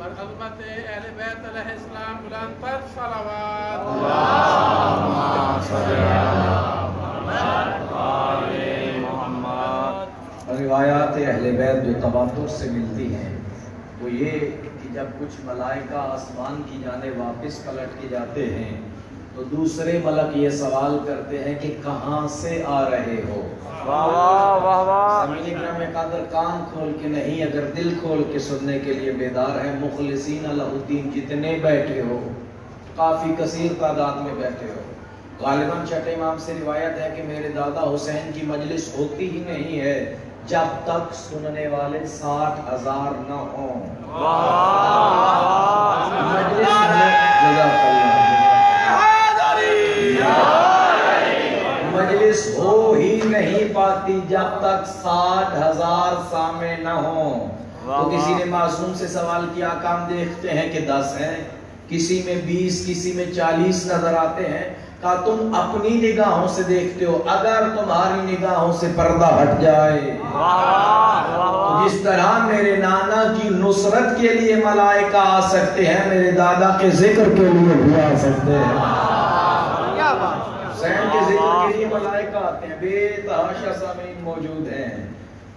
بر عظمت اہل بیت علیہ السلام بلند پر صلوات۔ روایات اہل بیت جو تواتر سے ملتی ہیں وہ یہ کہ جب کچھ ملائکہ آسمان کی جانب واپس پلٹ کے جاتے ہیں تو دوسرے ملک یہ سوال کرتے ہیں کہ کہاں سے آ رہے ہو؟ سامعین اکرام قدر کان کھول کے نہیں، اگر دل کھول کے سننے کے لیے بیدار ہیں، مخلصین لہ الدین جتنے بیٹھے ہو، کافی کثیر تعداد میں بیٹھے ہو، غالباً چھٹے امام سے روایت ہے کہ میرے دادا حسین کی مجلس ہوتی ہی نہیں ہے جب تک سننے والے 60,000 نہ ہوں۔ مجلس ہو ہی نہیں پاتی جب تک 60,000 سامنے نہ ہوں۔ تو کسی نے معصوم سے سوال کیا، کام دیکھتے ہیں کہ 10 ہیں، کسی میں 20، کسی میں 40 نظر آتے ہیں، کہا تم اپنی نگاہوں سے دیکھتے ہو، اگر تمہاری نگاہوں سے پردہ ہٹ جائے تو جس طرح میرے نانا کی نصرت کے لیے ملائکہ آ سکتے ہیں، میرے دادا کے ذکر کے لیے بھی آ سکتے ہیں۔ حسین کے ذکر کے لیے ملائکہ آتے ہیں، بے تحاشا سامعین موجود ہیں۔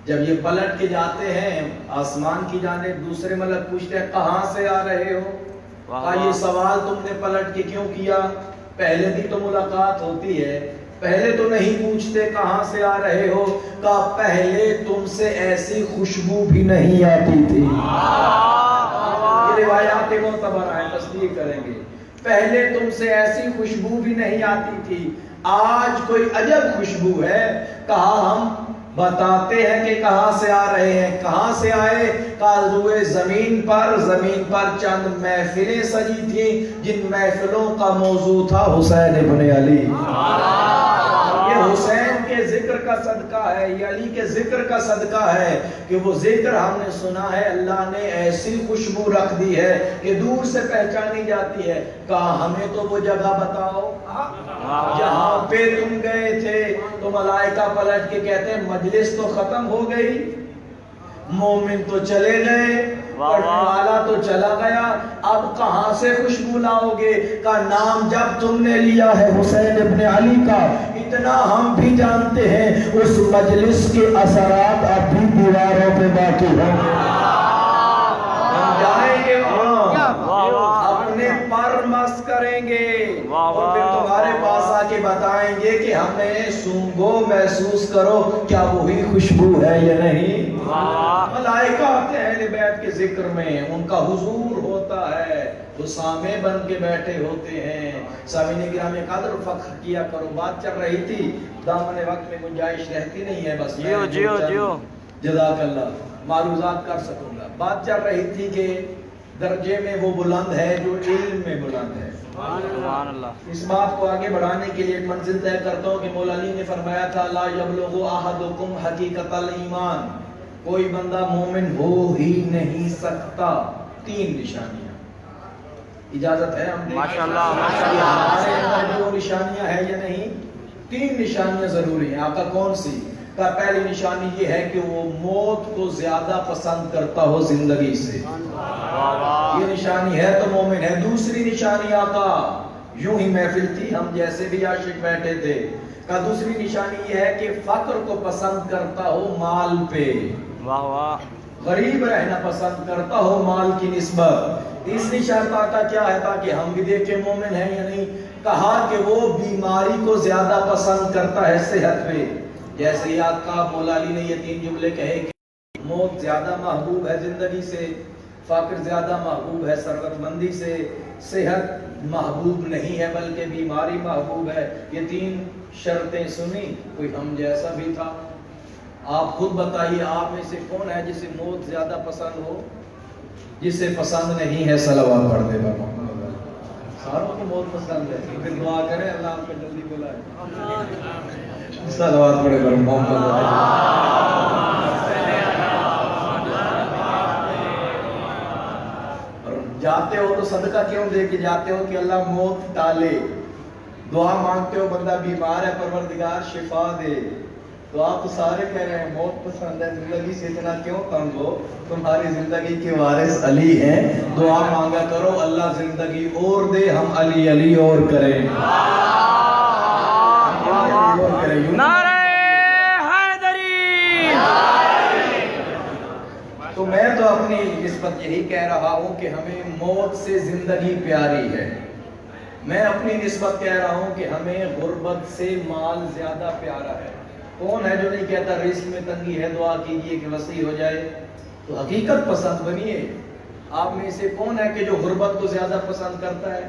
جب یہ پلٹ کے جاتے ہیں آسمان کی جانب، دوسرے ملک پوچھتے ہیں کہاں سے آ رہے ہو؟ کہا یہ سوال تم نے پلٹ کے کیوں کیا؟ پہلے بھی تو ملاقات ہوتی ہے، پہلے تو نہیں پوچھتے کہاں سے آ رہے ہو؟ کہا پہلے تم سے ایسی خوشبو بھی نہیں آتی تھی۔ یہ روایات معتبر ہیں، تصدیق کریں گے۔ پہلے تم سے ایسی خوشبو بھی نہیں آتی تھی، آج کوئی عجب خوشبو ہے۔ کہا ہم بتاتے ہیں کہ کہاں سے آ رہے ہیں۔ کہاں سے آئے؟ کہا روئے زمین پر چند محفلیں سجی تھیں جن محفلوں کا موضوع تھا حسین ابن علی۔ یہ حسین کے ذکر کا صدقہ ہے، یہ علی کے ذکر کا صدقہ ہے کہ وہ ذکر ہم نے سنا ہے، اللہ نے ایسی خوشبو رکھ دی ہے کہ دور سے پہچانی جاتی ہے۔ کہا ہمیں تو وہ جگہ بتاؤ جہاں پہ تم گئے تھے۔ تو ملائکہ پلٹ کے کہتے ہیں مجلس تو ختم ہو گئی، مومن تو چلے گئے، پڑھنے والا تو چلا گیا، اب کہاں سے خوشبو لاؤ گے؟ کا نام جب تم نے لیا ہے حسین ابن علی کا، اتنا ہم بھی جانتے ہیں اس مجلس کے اثرات اب بھی دیواروں پہ باقی ہیں۔ ہم جائیں گے وہاں، اپنے پر مس کریں گے اور پھر تمہارے پاس آ کے بتائیں گے کہ ہمیں سونگو، محسوس کرو کیا وہی خوشبو ہے یا نہیں۔ ملائکہ آتے ہیں اہل بیت کے ذکر میں، ان کا حضور ہوتا ہے، وہ سامع بن کے بیٹھے ہوتے ہیں۔ سامعین گرامی قدر فخر کیا کرو۔ بات چل رہی تھی، دامن وقت میں گنجائش رہتی نہیں ہے، بس جیو جزاک اللہ معروضات کر سکوں گا۔ بات چل رہی تھی کہ درجے میں وہ بلند ہے جو علم میں بلند ہے۔ اس بات کو آگے بڑھانے کے لیے ایک منزل طے کرتا ہوں کہ مولا علی نے فرمایا تھا لا یبلغ احدکم حقیقت الایمان، کوئی بندہ مومن ہو ہی نہیں سکتا۔ 3 نشانیاں، اجازت ہے ہم ماشاءاللہ ہمارے اندر وہ نشانیاں ہیں یا نہیں؟ 3 نشانیاں ضروری ہیں۔ آقا کون سی؟ کا پہلی نشانی یہ ہے کہ وہ موت کو زیادہ پسند کرتا ہو زندگی سے، یہ نشانی ہے تو مومن ہے۔ دوسری نشانی آقا، یوں ہی محفل تھی، ہم جیسے بھی عاشق بیٹھے تھے، کا دوسری نشانی یہ ہے کہ فقر کو پسند کرتا ہو مال پہ، غریب رہنا پسند کرتا ہو مال کی نسبت۔ تیسری شرط آقا کیا ہے تاکہ ہم بھی دیکھیں مومن ہے یا نہیں؟ کہا کہ وہ بیماری کو زیادہ پسند کرتا ہے صحت پہ۔ جیسے یاد کا مولا علی نے یہ 3 جملے کہے کہ موت زیادہ محبوب ہے زندگی سے، فقر زیادہ محبوب ہے ثروت مندی سے، صحت محبوب نہیں ہے بلکہ بیماری محبوب ہے۔ یہ 3 شرطیں سنی، کوئی ہم جیسا بھی تھا؟ آپ خود بتائیے آپ میں سے کون ہے جسے موت زیادہ پسند ہو؟ جسے پسند نہیں ہے صلوات پڑھ دے گا۔ ساروں کو موت پسند ہے، پھر دعا کریں اللہ آپ کو جلدی بلائے۔ صلوات پڑھے گا محمد۔ جاتے ہو تو صدقہ کیوں دے کے جاتے ہو کہ اللہ موت ٹالے؟ دعا مانگتے ہو بندہ بیمار ہے پروردگار شفا دے، تو آپ تو سارے کہہ رہے ہیں موت پسند ہے، زندگی سے اتنا کیوں تنگ ہو؟ تمہاری زندگی کے وارث علی ہیں، دعا مانگا کرو اللہ زندگی اور دے، ہم علی علی اور کریں۔ نعرہ حیدری۔ تو میں تو اپنی نسبت یہی کہہ رہا ہوں کہ ہمیں موت سے زندگی پیاری ہے۔ میں اپنی نسبت کہہ رہا ہوں کہ ہمیں غربت سے مال زیادہ پیارا ہے۔ کون ہے جو نہیں کہتا رزق میں تنگی ہے دعا کیجئے کہ وسیع ہو جائے؟ تو حقیقت پسند بنیے۔ آپ میں سے کون ہے کہ جو غربت کو زیادہ پسند کرتا ہے؟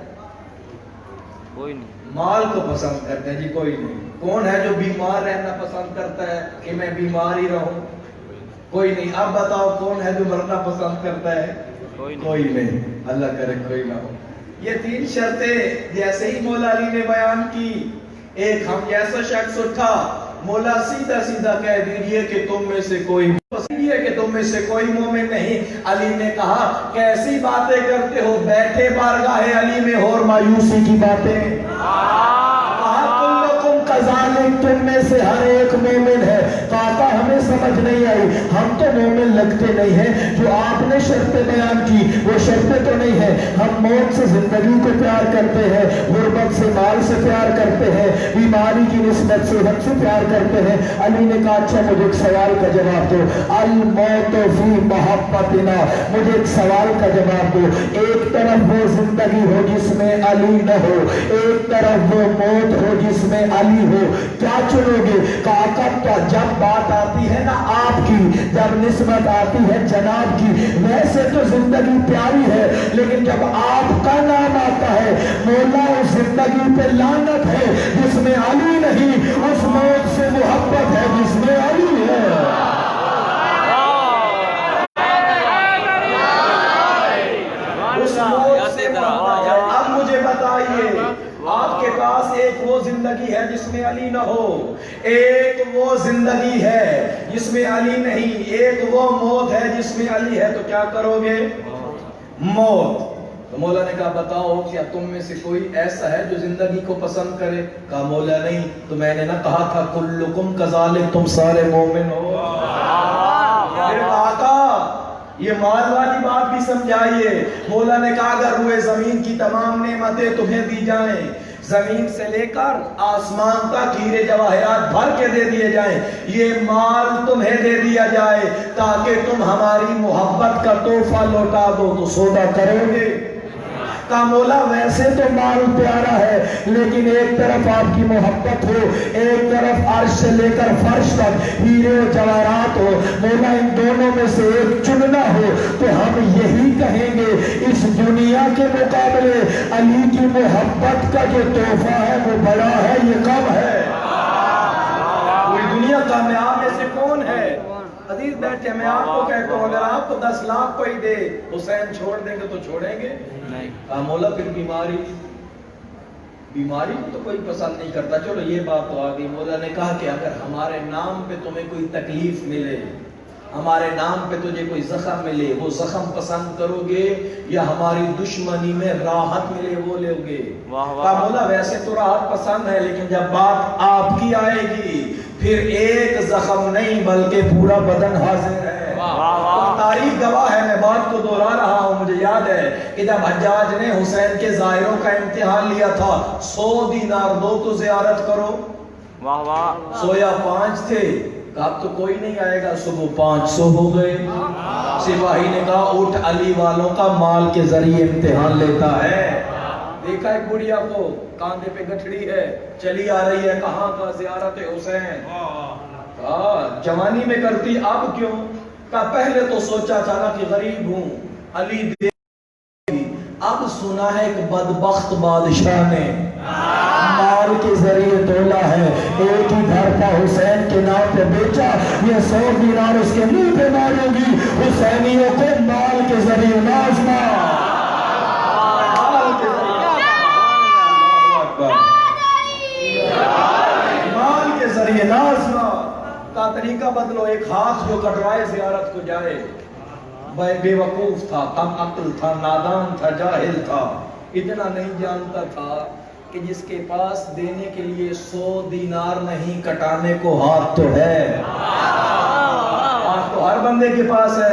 کوئی نہیں۔ مال کو پسند کرتا ہے؟ جی کوئی نہیں۔ کون ہے جو بیمار رہنا پسند کرتا ہے کہ میں بیمار ہی رہوں؟ کوئی نہیں۔ اب بتاؤ کون ہے جو مرنا پسند کرتا ہے؟ کوئی نہیں۔ اللہ کرے کوئی نہ ہو۔ یہ تین شرطیں جیسے ہی مولا علی نے بیان کی، ایک ہم جیسا شخص اٹھا، مولا سیدھا سیدھا کہہ دیجئے کہ تم میں سے کوئی مومن نہیں۔ علی نے کہا کیسی باتیں کرتے ہو، بیٹھے بارگاہ علی میں اور مایوسی کی باتیں۔ تم میں سے ہر ایک مومن ہے۔ کہا ہمیں سمجھ نہیں آئی، ہم تو مومن لگتے نہیں ہیں، جو آپ نے شرطیں بیان کی وہ شرطیں تو نہیں ہیں۔ ہم موت سے زندگی کو پیار کرتے ہیں، غربت سے مال سے پیار کرتے ہیں، بیماری کی نسبت سے حد سے پیار کرتے ہیں۔ علی نے کہا اچھا مجھے ایک سوال کا جواب دو، الموت فی محبتنا، مجھے ایک سوال کا جواب دو۔ ایک طرف وہ زندگی ہو جس میں علی نہ ہو، ایک طرف وہ موت ہو جس میں علی ہو، کیا چنو گے؟ کہا جب بات آتی ہے نا آپ کی، جب نسبت آتی ہے جناب کی، ویسے تو زندگی پیاری ہے، لیکن جب آپ کا نام آتا ہے مولا اس زندگی پہ لعنت ہے جس میں علی نہیں، اس موت سے محبت ہے جس میں علی ہے۔ اس موت سے محبت ہے۔ اب مجھے بتائیے آپ کے پاس ایک وہ زندگی ہے جس میں علی نہ ہو، ایک وہ زندگی ہے جس میں علی نہیں، ایک وہ موت ہے جس میں علی ہے، تو کیا کرو گے؟ موت۔ تو مولا نے کہا بتاؤ کیا تم میں سے کوئی ایسا ہے جو زندگی کو پسند کرے؟ کہا مولا نہیں۔ تو میں نے نہ کہا تھا کلکم کذالک، تم سارے مومن ہو؟ پھر آقا یہ مال والی بات بھی سمجھائیے۔ مولا نے کہا اگر روئے زمین کی تمام نعمتیں تمہیں دی جائیں، زمین سے لے کر آسمان تک ہیرے جواہرات بھر کے دے دیے جائیں، یہ مال تمہیں دے دیا جائے تاکہ تم ہماری محبت کا تحفہ لوٹا دو، تو سودا کرو گے؟ کہا مولا ویسے تو مال پیارا ہے، لیکن ایک طرف آپ کی محبت ہو، ایک طرف عرش سے لے کر فرش تک ہیرے و جواہرات ہو، مولا ان دونوں میں سے ایک چننا ہو تو ہم یہی کہیں گے اس دنیا کے مقابلے علی کی محبت کا جو تحفہ ہے وہ بڑا ہے، یہ کم ہے۔ کوئی دنیا کامیاب میں سے کون ہے؟ عزیز بیٹھے میں آپ کو کہتا ہوں اگر آپ کو 10 لاکھ کوئی دے حسین چھوڑ دیں گے تو چھوڑیں گے؟ نہیں۔ کہا مولا پھر بیماری تو کوئی پسند نہیں کرتا۔ چلو یہ بات تو آگئی۔ مولا نے کہا کہ اگر ہمارے نام پہ تمہیں کوئی تکلیف ملے، ہمارے نام پہ تجھے کوئی زخم ملے، وہ زخم پسند کرو گے یا ہماری دشمنی میں راحت ملے وہ لے گے؟ کہا مولا ویسے تو راحت پسند ہے، لیکن جب بات آپ کی آئے گی پھر ایک زخم نہیں بلکہ پورا بدن حاضر ہے۔ تاریخ گواہ ہے، میں بات کو دوہرا رہا ہوں۔ مجھے یاد ہے کہ جب حجاج نے حسین کے ظاہروں کا امتحان لیا تھا، 100 دینار دو تو زیارت کرو، سویا 5 تھے، کہا اب تو کوئی نہیں آئے گا، صبح 500 ہو گئے۔ سپاہی نے کہا اٹھ علی والوں کا مال کے ذریعے امتحان لیتا ہے۔ دیکھا ایک بڑھیا کو کاندھے پہ گٹھڑی ہے، چلی آ رہی ہے، کہاں کا زیارت حسین، جوانی میں کرتی اب کیوں؟ کہا پہلے تو سوچا تھا نا کہ غریب ہوں علی دے، اب سنا ہے ایک بدبخت بادشاہ نے مال کے ذریعے تولا ہے، ایک ہی گھر کا حسین کے نام پہ بیچا، یہ 100 دینار اس کے منہ پہ مارے گی، حسینیوں کو مال کے ذریعے نازنا، مال کے ذریعے نازنا کا طریقہ بدلو۔ ایک ہاتھ جو کٹوائے زیارت کو جائے، بے وقوف تھا، کم عقل تھا، نادان تھا، جاہل تھا، اتنا نہیں جانتا تھا کہ جس کے پاس دینے کے لیے 100 دینار نہیں کٹانے کو ہاتھ تو ہے. ہاتھ تو ہر بندے کے پاس ہے.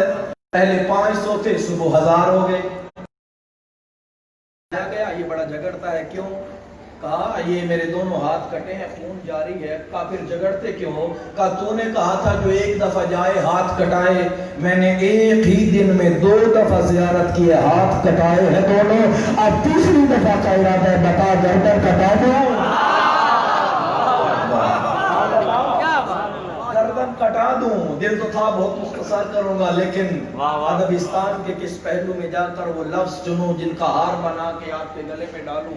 پہلے 500 تھے، صبح 1000 ہو گئے. گیا یہ بڑا جھگڑتا ہے، کیوں؟ کہا یہ میرے دونوں ہاتھ کٹے ہیں، خون جاری ہے. کہا پھر جھگڑتے کیوں ہو؟ کہا تو نے کہا تھا جو ایک دفعہ جائے ہاتھ کٹائے، میں نے ایک ہی دن میں 2 دفعہ زیارت کیے، ہاتھ کٹائے ہیں دونوں. اب تیسری دفعہ کا ارادہ ہے، بتا گردن کٹا دوں؟ گردن کٹا دوں. دل تو تھا بہت مختصر کروں گا، لیکن ادبستان کے کس پہلو میں جا کر وہ لفظ چنوں جن کا ہار بنا کے آپ کے گلے میں ڈالوں.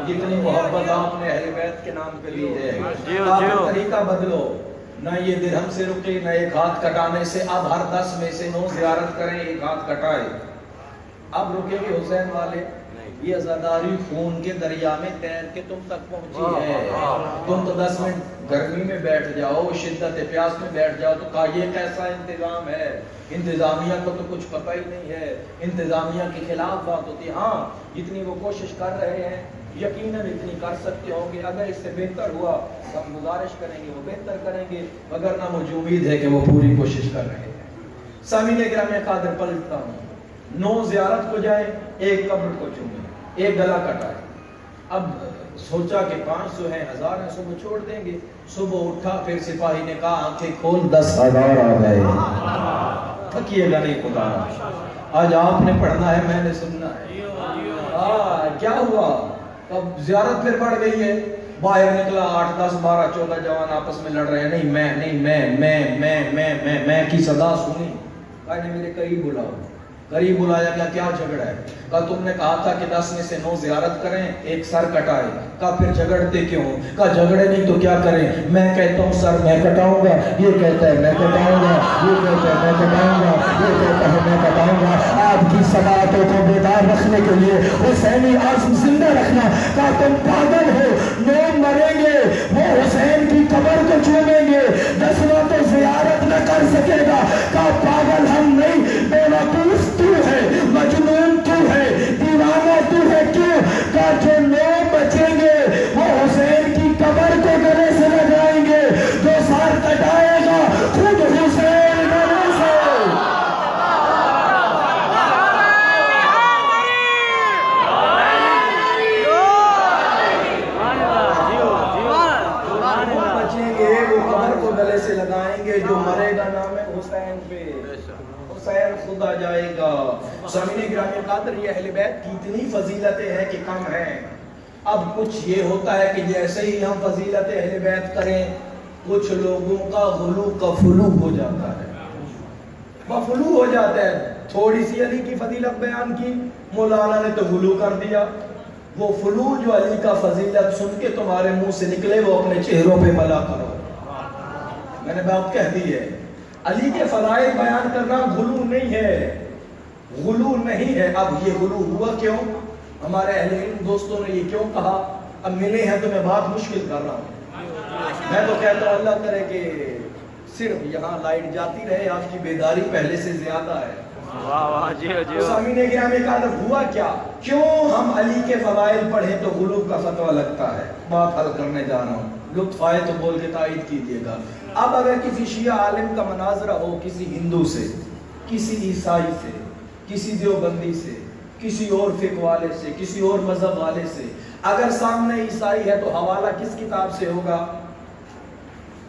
جتنی محبت آپ نے اہل بیت کے نام پہ لی ہے، آپ طریقہ بدلو. نہ یہ درہم سے رکے، نہ ایک ہاتھ کٹانے سے. اب ہر 10 میں سے 9 زیارت کریں، ایک ہاتھ کٹائے. اب رکے گے حسین والے؟ یہ عزاداری خون کے دریا میں تیر کے تم تک پہنچی ہے. تم تو 10 منٹ گرمی میں بیٹھ جاؤ، شدت پیاس میں بیٹھ جاؤ تو کہا یہ کیسا انتظام ہے؟ انتظامیہ کو تو کچھ پتہ ہی نہیں ہے. انتظامیہ کے خلاف بات ہوتی ہے. ہاں جتنی وہ کوشش کر رہے ہیں یقیناً اتنی کر سکتے ہوں گے. اگر اس سے بہتر ہوا تو ہم گزارش کریں گے وہ بہتر کریں گے، وگرنہ مجھے امید ہے کہ وہ پوری کوشش کر رہے ہیں. سامعین گرامی قادر پلٹتا ہوں. 9 زیارت کو جائیں، ایک قبر کو چومیں، ایک گلا کٹائے. اب سوچا کہ 500 ہیں، 1000 ہیں، صبح چھوڑ دیں گے. صبح اٹھا، پھر سپاہی نے کہا آنکھیں کھول، 10,000 آ گئے. تھکیے گا نہیں خدا، آج آپ نے پڑھنا ہے، میں نے سننا ہے. کیا ہوا؟ اب زیارت پھر بڑھ گئی ہے. باہر نکلا 8 10 12 14 جوان آپس میں لڑ رہے ہیں. نہیں میں نہیں میں کی صدا سنی. کہا نے میرے قریب بلاؤ. قریب بلایا گیا. کیا جھگڑا ہے؟ کہا تم نے کہا تھا کہ 10 میں سے 9 زیارت کریں، ایک سر کٹائے. کہا پھر جھگڑتے کیوں؟ کہا جھگڑے نہیں تو کیا کریں؟ میں کہتا ہوں سر میں کٹاؤں گا، یہ کہتا ہے میں کٹاؤں گا، یہ کہتا ہے میں کٹاؤں گا، یہ کہتا ہے میں کٹاؤں گا. آپ کی سماعتوں کو بیدار رکھنے کے لیے حسینی عزم زندہ رکھنا. کہا تم پاگل ہو، 9 مریں گے، وہ حسین کی قبر کو چومیں گے، 10واں تو زیارت نہ کر سکے گا. کہا پاگل ہم نہیں، بے وقوف تو ہے، مجنون تو ہے، دیوانہ تو ہے. کیوں؟ کہا جو 9 بچیں گے وہ حسین کی قبر کو گلے سے لگائیں گے، جو سر کٹائے گا خود حسین گلے سے. بچیں گے وہ قبر کو گلے سے لگائیں گے، جو مرے گا نام حسین پہ، حسین خدا جائے گا. سامعین گرامی قادر، یہ اہل بیت کی اتنی فضیلتیں ہیں کہ کم ہیں. اب کچھ یہ ہوتا ہے کہ جیسے ہی ہم فضیلت اہل بیت کریں، کچھ لوگوں کا غلو کا فلو ہو جاتا ہے، مفلو ہو جاتا ہے. تھوڑی سی علی کی فضیلت بیان کی، مولانا نے تو غلو کر دیا. وہ فلو جو علی کا فضیلت سن کے تمہارے منہ سے نکلے وہ اپنے چہروں پہ ملا کرو. میں نے بات کہہ دی ہے، علی کے فضائل بیان کرنا غلو نہیں ہے، غلو نہیں ہے. اب یہ غلو ہوا کیوں؟ ہمارے اہل علم دوستوں نے یہ کیوں کہا؟ اب ملے ہیں تو میں بات مشکل کر رہا ہوں. میں تو کہتا ہوں اللہ کرے کہ صرف یہاں لائٹ جاتی رہے، آپ کی بیداری پہلے سے زیادہ ہے. سامعین گرامی قادر، ہوا کیا؟ کیوں ہم علی کے فضائل پڑھیں تو غلو کا فتویٰ لگتا ہے؟ بات حل کرنے جا رہا ہوں، لطف آئے تو بول کے تائید کیجیے گا. اب اگر کسی شیعہ عالم کا مناظرہ ہو کسی ہندو سے، کسی عیسائی سے، کسی دیوبندی سے، کسی اور فقہ والے سے، کسی اور مذہب والے سے، اگر سامنے عیسائی ہے تو حوالہ کس کتاب سے ہوگا؟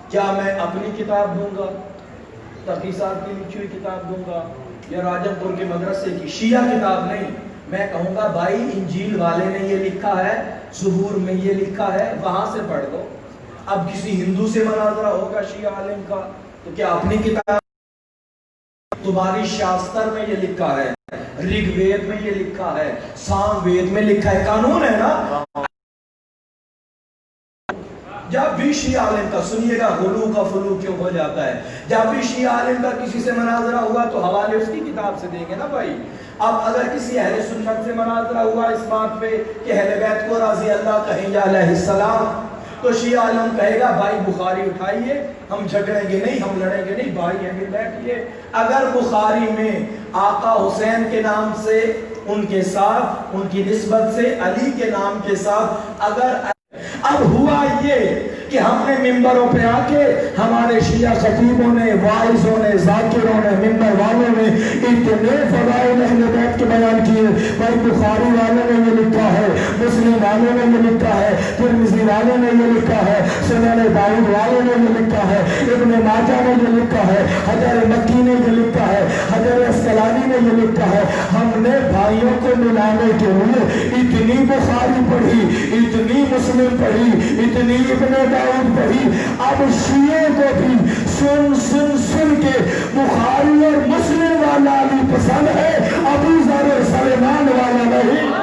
کیا میں اپنی کتاب دوں گا، تقی صاحب کی لکھی ہوئی کتاب دوں گا، یا راجم پور کے مدرسے کی شیعہ کتاب؟ نہیں، میں کہوں گا بھائی انجیل والے نے یہ لکھا ہے، زبور میں یہ لکھا ہے، وہاں سے پڑھ دو. اب کسی ہندو سے مناظرہ ہوگا شیعہ عالم کا تو کیا اپنی کتاب؟ تمہاری شاستر میں یہ لکھا ہے، رگ وید میں یہ لکھا ہے، سام وید میں لکھا ہے، قانون ہے نا. جب بھی شیعہ عالم کا سنیے گا غلو کا فلو کیوں ہو جاتا ہے. جب بھی شیعہ عالم کا کسی سے مناظرہ ہوا تو حوالے اس کی کتاب سے دیں گے نا بھائی. اب اگر کسی اہل سنت سے مناظرہ ہوا اس بات پہ کہ اہل بیت کو رضی اللہ کہیں یا علیہ السلام، تو شیعہ عالم کہے گا بھائی بخاری اٹھائیے، ہم جھگڑیں گے نہیں، ہم لڑیں گے نہیں، بھائی ہمیں بیٹھیے. اگر بخاری میں آقا حسین کے نام سے ان کے ساتھ ان کی نسبت سے علی کے نام کے ساتھ اگر اب ہوا یہ کہ ہم نے ممبروں پہ آ کے ہمارے شیعہ خطیبوں نے واعظوں نے ذاکروں نے ممبر والوں نے اتنے فضائل اہل بیت کے بیان کیے. بھائی بخاری والوں نے یہ لکھا ہے, مسلم والوں نے یہ لکھا ہے, ترمذی والوں نے یہ لکھا ہے, سنن داؤد والوں نے یہ لکھا ہے, ابن ماجہ نے یہ لکھا ہے, حجر مکی نے یہ لکھا ہے, حجر اسقلانی نے یہ لکھا ہے. ہم نے بھائیوں کو ملانے کے لیے اتنی بخاری پڑھی, اتنی مسلم پڑھی, اتنی ابن داؤد پڑھی. اب شیعہ کو بھی سن سن سن کے بخاری اور مسلم والا علی پسند ہے, ابو ذر سلیمان والا نہیں.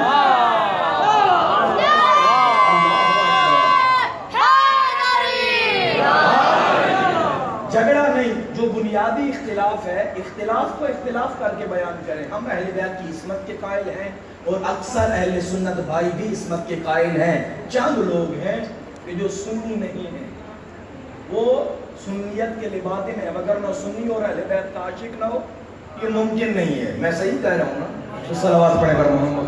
جھگڑا نہیں, جو بنیادی اختلاف ہے اختلاف کو اختلاف کر کے بیان کریں. ہم اہل بیت کی عصمت کے قائل ہیں اور اکثر اہل سنت بھائی بھی عصمت کے قائل ہیں. چند لوگ ہیں کہ جو سنی نہیں ہیں, وہ سنیت کے لبادن ہیں, مگر نہ سنی اور اہل بیت کا عاشق نہ ہو, یہ ممکن نہیں ہے. میں صحیح کہہ رہا ہوں نا؟ تو صلوات پڑھے پر محمد.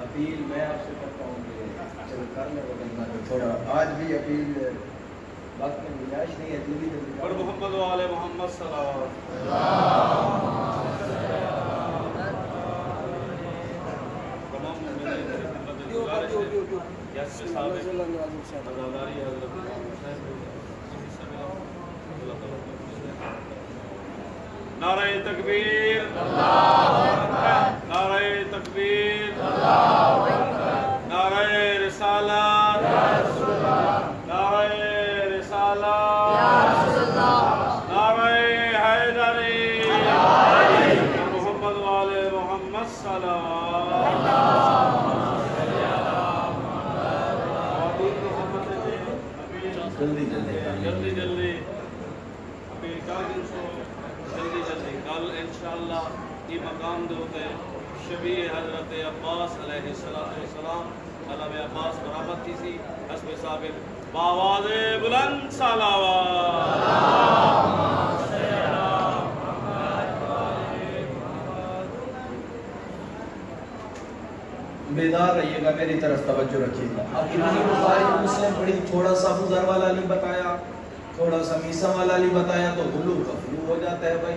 اپیل میں آپ سے کرتا ہوں کہ چل کر لیں وہ تھوڑا آج بھی اپیل وقت میں گنجائش نہیں ہے, جلدی جلدی اور محمد و آل محمد صلوات. نعرہ تکبیر, نعرہ تکبیر, نعرہ رسالت, نعرہ رسالت, نعرہ حیدری, محمد و آل محمد صلوات. جلدی جلدی جلدی جلدی ابھی جلدی جلدی کل انشاءاللہ یہ مقام دے ہوتے شبیہ حضرت عباس علیہ السلام علامہ عباس برآمد کی سی حسب ثابت باواز بلند صلوات. بیدار رہیے گا, میری طرف توجہ رکھیے گا. اب اتنی بخاری مسلم پڑھی, تھوڑا سا ابو ذر والا علی بتایا, تھوڑا سا میسا والا علی بتایا تو غلو کا فلو ہو جاتا ہے. بھائی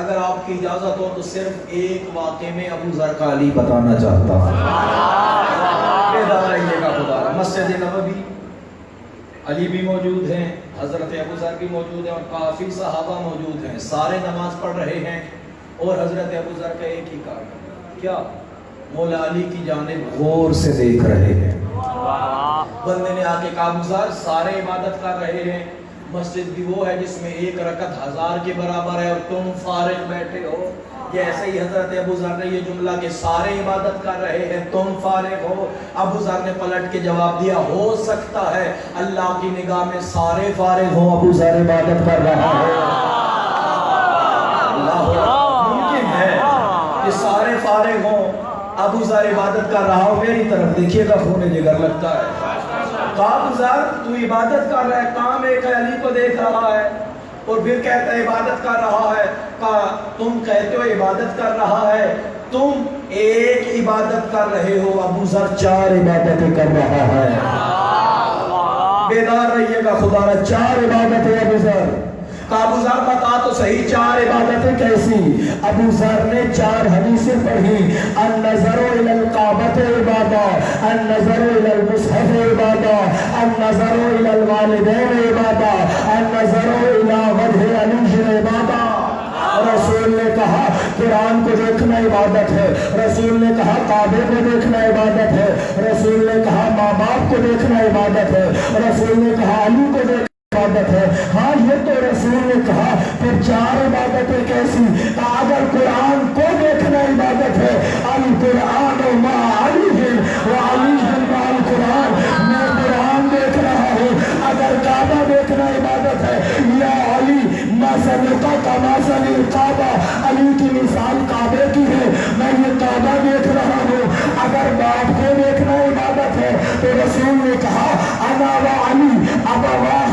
اگر آپ کی اجازت ہو تو صرف ایک واقعے میں ابو ذر کا علی بتانا چاہتا ہوں. بیدار رہیے گا خدا را. مسجد نبوی علی بھی موجود ہیں, حضرت ابو ذر بھی موجود ہیں اور کافی صحابہ موجود ہیں. سارے نماز پڑھ رہے ہیں اور حضرت ابو ذر کا ایک ہی کام ہے, کیا؟ مولا علی کی جانب غور سے دیکھ رہے ہیں. بندے نے آ کے کہا ابو ذر سارے عبادت کر رہے ہیں, مسجد بھی وہ ہے جس میں ایک رکعت 1000 کے برابر ہے اور تم فارغ بیٹھے ہو. یہ ایسے ہی حضرت ابو ذر نے یہ جملہ کہ سارے عبادت کر رہے ہیں تم فارغ ہو. ابو ذر نے پلٹ کے جواب دیا ہو سکتا ہے اللہ کی نگاہ میں سارے فارغ ہوں, ابو ذر عبادت کر رہا ہے. اللہ ممکن ہے کہ سارے فارغ ہوں, ابو ذر عبادت کر رہا ہو. میری طرف دیکھیے گا, خون جگر لگتا ہے. ابو ذر تو عبادت کر رہا ہے, کام ایک علی کو دیکھ رہا ہے اور پھر کہتا ہے عبادت کر رہا ہے. کہا تم کہتے ہو عبادت کر رہا ہے, تم ایک عبادت کر رہے ہو, ابو ذر 4 عبادتیں کر رہا ہے. بیدار رہیے گا خدا را. 4 عبادتیں ابو ذر. ابو ذر بتا تو صحیح 4 عبادتیں کیسی؟ ابو ذر نے 4 حدیثیں پڑھی. النظر الى الکعبۃ عبادہ, النظر الى المصحف عبادہ, النظر الى الوالدین عبادہ, النظر الى وجہ علی عبادہ. رسول نے کہا قرآن کو دیکھنا عبادت ہے, رسول نے کہا کعبے کو دیکھنا عبادت ہے, رسول نے کہا ماں باپ کو دیکھنا عبادت ہے, رسول نے کہا علی کو دیکھنا عبادت ہے. ہاں یہ تو رسول نے کہا, پھر 4 عبادتیں کیسی؟ اگر قرآن کو دیکھنا عبادت ہے, القرآن مع علی و علی مع القرآن, میں قرآن دیکھ رہا ہوں. اگر کعبہ دیکھنا عبادت ہے, یا علی مثلک کمثل الکعبہ, علی کی مثال کعبے کی ہے, میں یہ کعبہ دیکھ رہا ہوں. اگر باپ کو دیکھنا عبادت ہے تو رسول نے کہا انا و علی ابواہ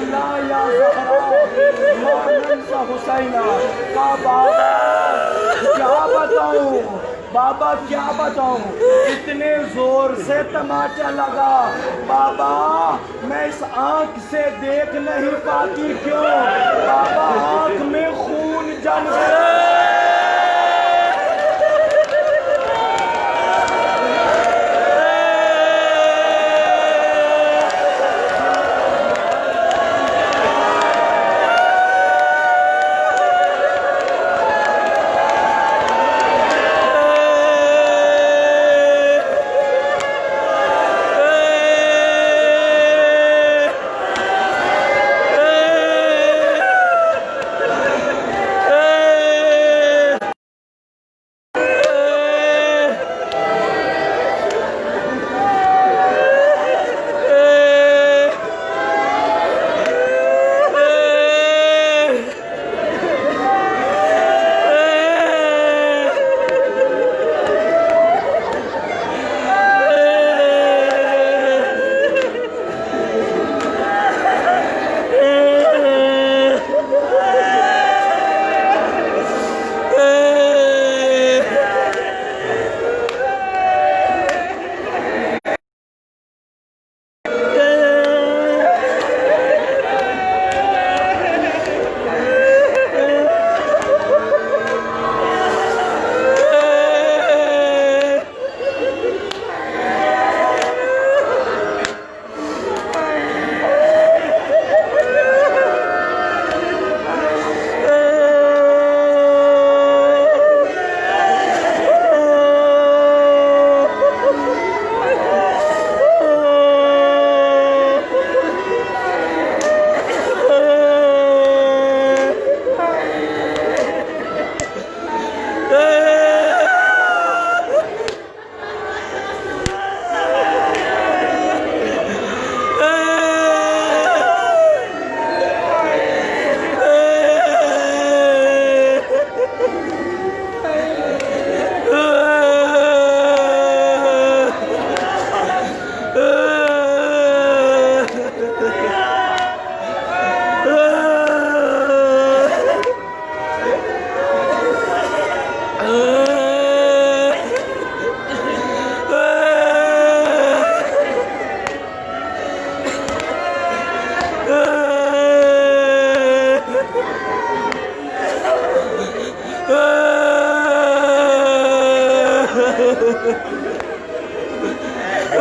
کلا یا زہرا ما ننسى حسینہ کا بابا کیا بتاؤں اتنے زور سے تماچا لگا بابا میں اس آنکھ سے دیکھ نہیں پاتی کیوں بابا آنکھ میں خون جم گیا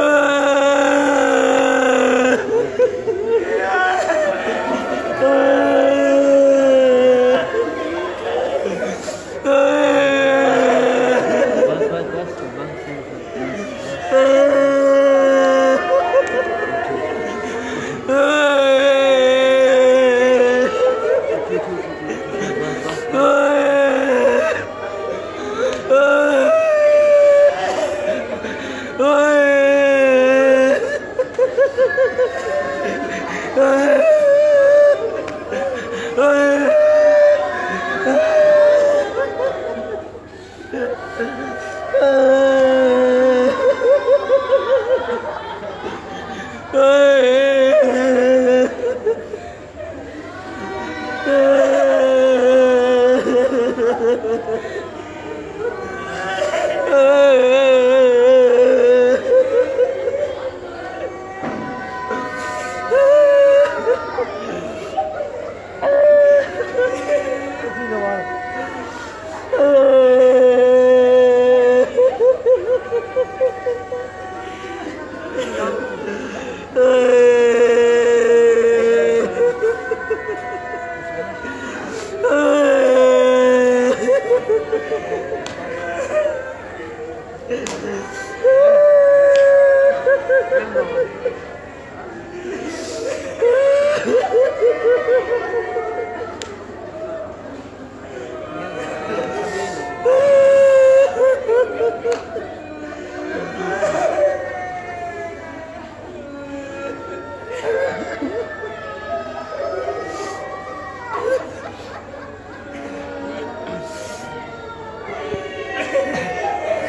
Oh